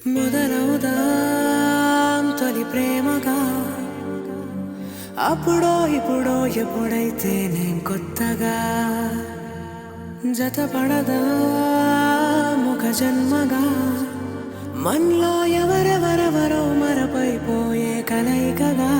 మొదలవుదాం తొలి ప్రేమగా అప్పుడో ఇప్పుడో ఎప్పుడైతే నేను కొత్తగా జతపడదా ఒక జన్మగా మనలో ఎవరెవరెవరో మరపైపోయే కలయికగా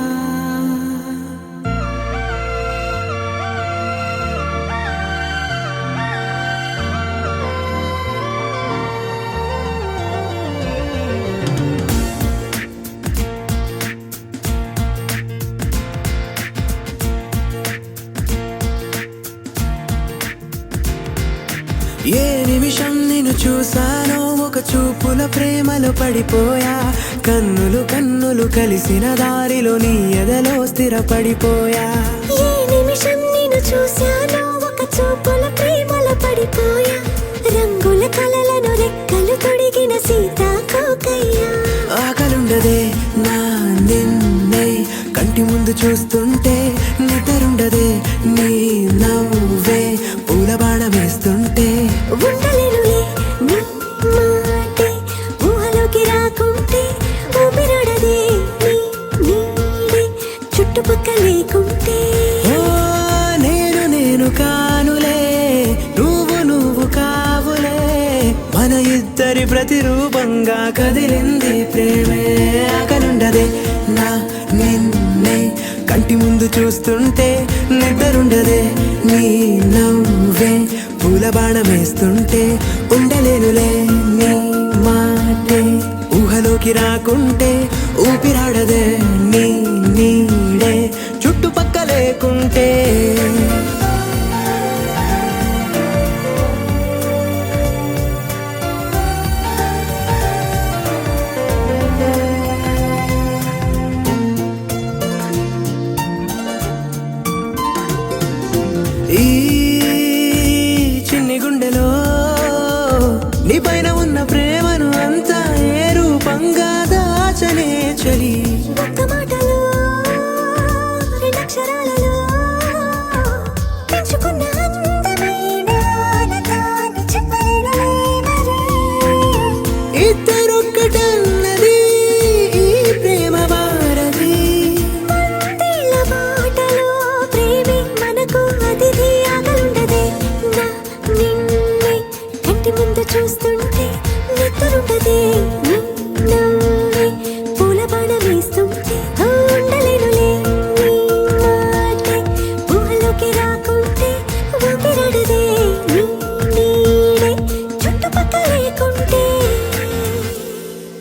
ఏ నిమిషం నిన్ను చూసానో ఒక చూపుల ప్రేమలో పడిపోయా కన్నులు కన్నులు కలిసిన దారిలో నీ ఎదలో స్థిరపడిపోయా ఏ నిమిషం నిన్ను చూసానో ఒక చూపుల ప్రేమలో పడిపోయా రంగుల కలలను రెక్కలు తొడిగిన సీతాకోకయ్యా ఆకలుండదే నా నిన్నే కంటి ముందు చూస్తుంటే నిద్రుండదే నీ నవ్వే పూల బాణం వేస్తుంటే ఉండలేనులే నీ మాటే ఊహలోకి రాకుంటే ఊపిరాడదే నీ నీడే చుట్టుపక్కల లేకుంటే ఓ నేను కానులే నువ్వు కావులే మన ఇద్దరి ప్రతిరూపంగా కదిలింది ప్రేమే ఆకలుండదే నా నిన్నే కంటి ముందు చూస్తుంటే నిద్రుండదే నీ నవ్వే పూల బాణం వేస్తుంటే ఉండలేనులే నీ మాటే ఊహలోకి రాకుంటే ఊపిరాడదే నీ